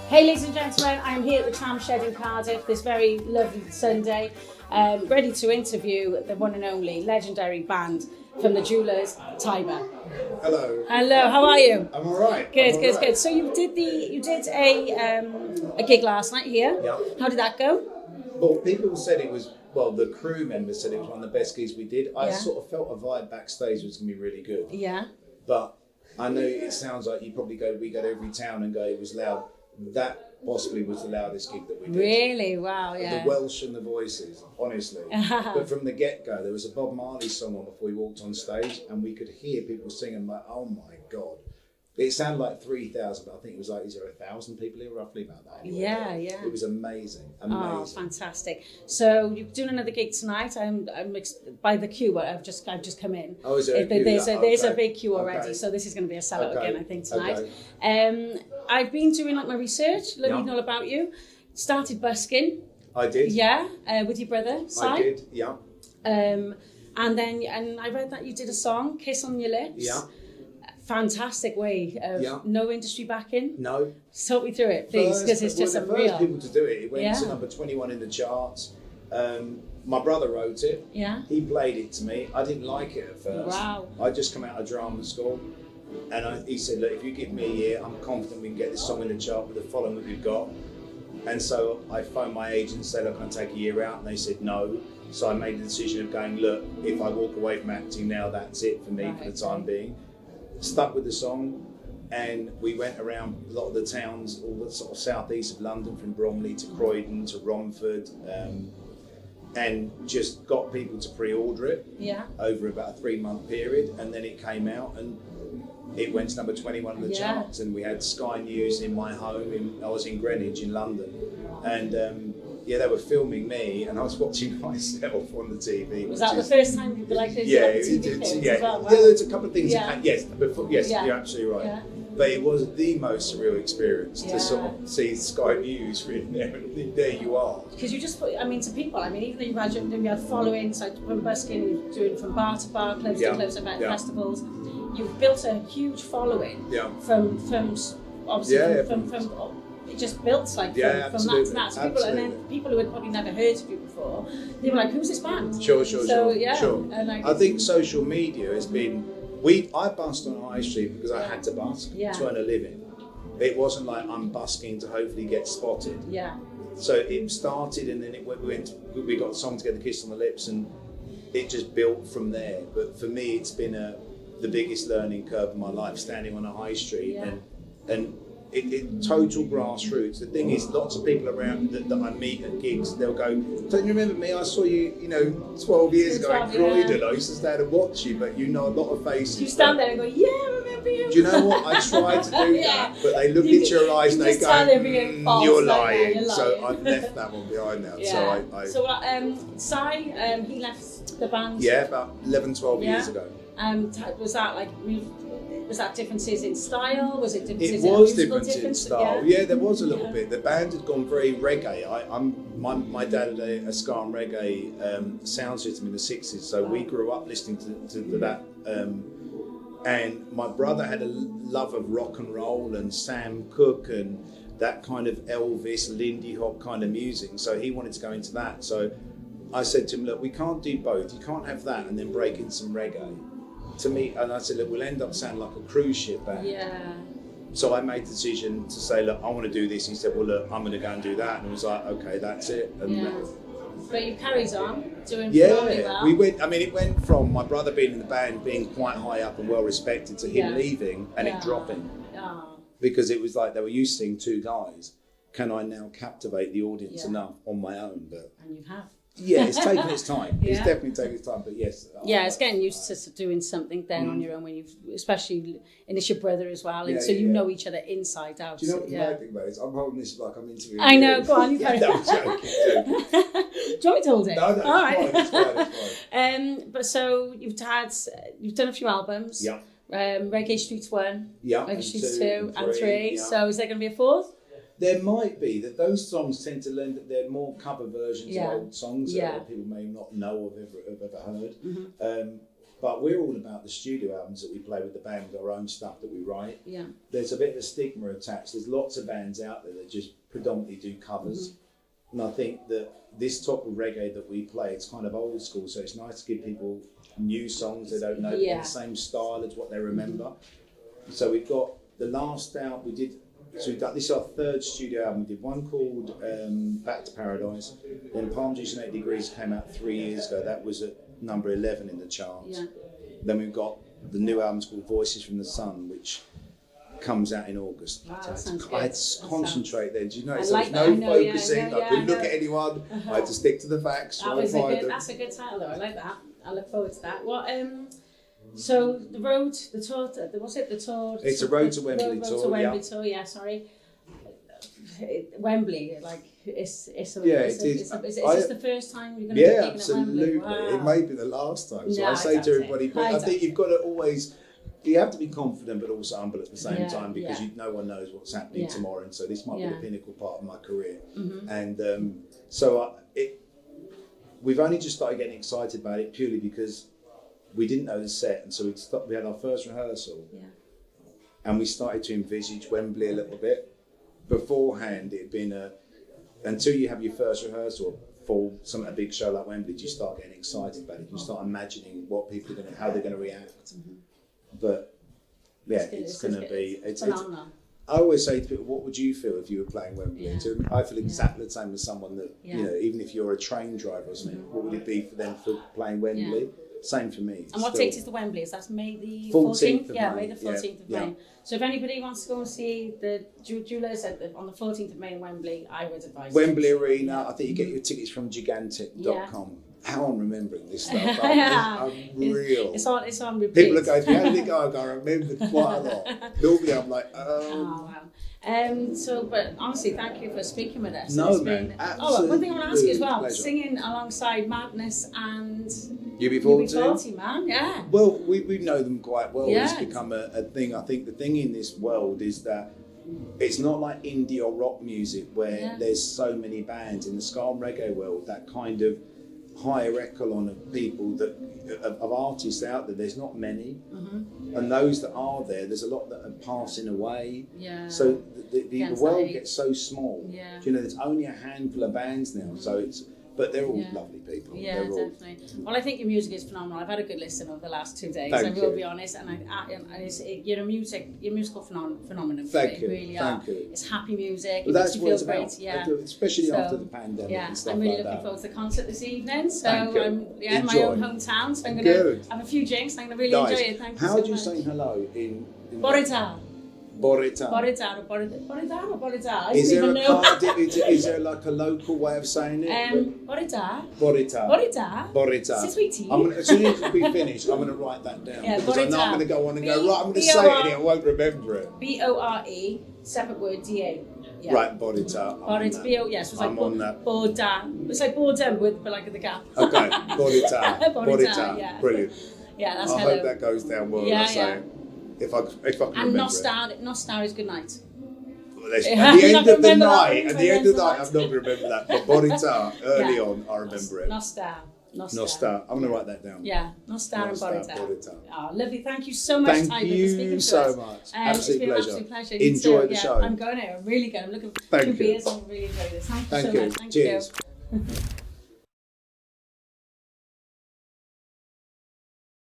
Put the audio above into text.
Hey ladies and gentlemen, I am here at the Tram Shed in Cardiff this very lovely Sunday, ready to interview the one and only legendary band from the Jewelers, Tyber. Hello. Hello, how are you? I'm alright. Good. So you did a gig last night here. Yeah. How did that go? Well, people said it was, the crew members said it was one of the best gigs we did. I Yeah. sort of felt a vibe backstage was going to be really good. Yeah. But I know it sounds like we go to every town and go, it was loud. That possibly was the loudest gig that we did. Really? Wow, yeah. The Welsh and the voices, honestly. But from the get-go, there was a Bob Marley song on before we walked on stage, and we could hear people singing like, oh my God. It sounded like 3,000, but I think it was like, is there 1,000 people here? Roughly about that. Anyway. Yeah. It was amazing. Oh, fantastic! So you're doing another gig tonight. I'm by the queue. I've just come in. Oh, is there a queue? There's a big queue already. Okay. So this is going to be a sellout again, I think, tonight. Okay. I've been doing my research, learning all about you. Started busking. I did. Yeah, with your brother, Si. I did. Yeah. And I read that you did a song, "Kiss on Your Lips." Yeah. Fantastic way of no industry backing. No. Talk me through it, please, because it's just unreal. The first people to do it. It went to number 21 in the charts. My brother wrote it. Yeah. He played it to me. I didn't like it at first. Wow. I just come out of drama school, and he said, "Look, if you give me a year, I'm confident we can get this song in the chart with the following that we've got." And so I phoned my agent and said, "Look, can I take a year out?" And they said no. So I made the decision of going, "Look, if I walk away from acting now, that's it for me for the time being." Stuck with the song, and we went around a lot of the towns, all the sort of southeast of London, from Bromley to Croydon to Romford, and just got people to pre-order it over about a 3-month period, and then it came out and it went to number 21 in the charts, and we had Sky News in my home. I was in Greenwich in London, and they were filming me, and I was watching myself on the TV. Was that the first time you like those TV things as well? Wow. Yeah, there's a couple of things. Yeah. Yes, you're absolutely right. Yeah. But it was the most surreal experience to sort of see Sky News written there, and there you are. Because you just put, to people, even though you had followings, like from busking, you're doing from bar to bar, clubs to clubs, at festivals, you've built a huge following from obviously from it just built from that to that. So people, and then people who had probably never heard of you before, they were like, "Who's this band?" Sure. And I think social media has been. I busked on High Street because I had to busk to earn a living. It wasn't like I'm busking to hopefully get spotted. Yeah. So it started, and then we got a song together, "Kiss on the Lips," and it just built from there. But for me, it's been the biggest learning curve of my life, standing on a high street and it total grassroots. The thing is, lots of people around that I meet at gigs, they'll go, "Don't you remember me? I saw you, 12 years ago in Croydon. I used to stand and watch you," but a lot of faces. You stand there and go, "Yeah, I remember you." Do you know what? I tried to do that, but they look into your eyes and they go, "You're lying." So I've left that one behind now. Yeah. So Si, he left the band. Yeah, about 11, 12 years ago. Was that was that differences in style? Was it differences It was in differences in style. Yeah, there was a little bit. The band had gone very reggae. My dad had a ska and reggae sound system in the 60s, so we grew up listening to that. And my brother had a love of rock and roll and Sam Cooke and that kind of Elvis, Lindy Hop kind of music. So he wanted to go into that. So I said to him, "Look, we can't do both. You can't have that and then break in some reggae." To me, and I said, "Look, we'll end up sounding like a cruise ship band." Yeah. So I made the decision to say, "Look, I want to do this." He said, "Well, look, I'm going to go and do that." And I was like, "Okay, that's it." And but you carried on doing phenomenally well. We went. It went from my brother being in the band, being quite high up and well respected, to him leaving and it dropping. Because it was like they were used to seeing two guys. Can I now captivate the audience enough on my own? And you have. Yeah, it's taken its time. It's definitely taken its time, but yes. Yeah, it's getting used to doing something then on your own when especially, and it's your brother as well, and so you know each other inside out. Do you know what the bad thing about it is? I'm holding this like I'm interviewing. I know, go on, you No, I'm joking. Do you want me to hold it? No, all right. It's fine. But so you've done a few albums. Yeah. Reggae Streets 1, Reggae Streets 2 and 3. Yeah. So is there going to be a fourth? There might be that those songs tend to lend that they're more cover versions of old songs that people may not know or have ever heard. But we're all about the studio albums that we play with the band, with our own stuff that we write. Yeah. There's a bit of a stigma attached. There's lots of bands out there that just predominantly do covers. And I think that this type of reggae that we play, it's kind of old school, so it's nice to give people new songs they don't know, but the same style as what they remember. So we've got the last out we did. So we've done, this is our third studio album. We did one called Back to Paradise. Then Palm Juice and 8 Degrees came out 3 years ago. That was at number 11 in the charts. Yeah. Then we've got the new album called Voices from the Sun, which comes out in August. Wow, I had to concentrate then. Do you know? So there's no focusing. I couldn't look at anyone. I had to stick to the facts. That's a good title though. I like that. I look forward to that. What? So the road, the tour. Was it the tour? It's a Road to Wembley tour. Road to Wembley tour. Yeah, sorry. Wembley, like it's this the first time you're going to be taking at Wembley? Wow. It may be the last time. So I say to everybody, but I think you've got to always. You have to be confident, but also humble at the same time, because no one knows what's happening tomorrow, and so this might be the pinnacle part of my career. And we've only just started getting excited about it purely because we didn't know the set, and so we had our first rehearsal, and we started to envisage Wembley a little bit. Beforehand, it had been until you have your first rehearsal for a big show like Wembley, you start getting excited about it. You start imagining what people are how they're going to react. But it's going to be. It's phenomenal. I always say to people, what would you feel if you were playing Wembley? I feel exactly the same as someone that, even if you're a train driver or something, what would it be for them for playing Wembley? Same for me. And what date is the Wembley? Is that May the 14th? May the 14th of May. So if anybody wants to go and see the Jewelers on the 14th of May in Wembley, I would advise Wembley Arena. I think you get your tickets from gigantic.com. How I'm remembering this stuff. I'm real. It's on repeat. People are going, how did it go? I remember quite a lot. Normally I'm like, oh, wow. But honestly, thank you for speaking with us. No, man. One thing I want to ask you as well, singing alongside Madness and UB40, man, yeah. Well, we know them quite well. It's become a thing. I think the thing in this world is that it's not like indie or rock music where there's so many bands. In the Ska Reggae world, that kind of higher echelon of people of artists out there, there's not many, and those that are there's a lot that are passing away. So the world gets so small. There's only a handful of bands now, but they're all lovely people. Yeah, definitely. Well, I think your music is phenomenal. I've had a good listen over the last 2 days. I will be honest, and your musical phenomenon. Thank you. Really Thank you. It's happy music. Well, that's it what makes it's you feel about. great. Especially after the pandemic and stuff I'm really like looking forward to the concert this evening. So I'm my own hometown. So I'm going to have a few drinks. I'm going to really enjoy it. Thank you so much. How do you say hello in Borita? Borita. Is there a Cardiff? Is there like a local way of saying it? Borita. C'est sweetie. As soon as we finish, I'm going to write that down, because I'm not going to go on and go, right, I'm going to say it and I won't remember it. Bore, separate word, Da. Yeah. Right, Borita. Yes, it's like Borda. It's like Bordem with like the gap. Okay, Borita. Yeah. Brilliant. Yeah, that's I hope that goes down well. Yeah, I say. If I can and remember Nostar is good night. Well, at the end of the night, I'm not going to remember that. But Borita, early on, I remember it. Nostar. I'm going to write that down. Yeah, Nostar and Borita. Oh, lovely. Thank you so much, Tyber, for speaking to us. Thank you so much. It's been an absolute pleasure. Enjoy the show. I'm going to. I'm really going. I'm looking for 2 beers. I'm really enjoying this. Thank you so much. Cheers.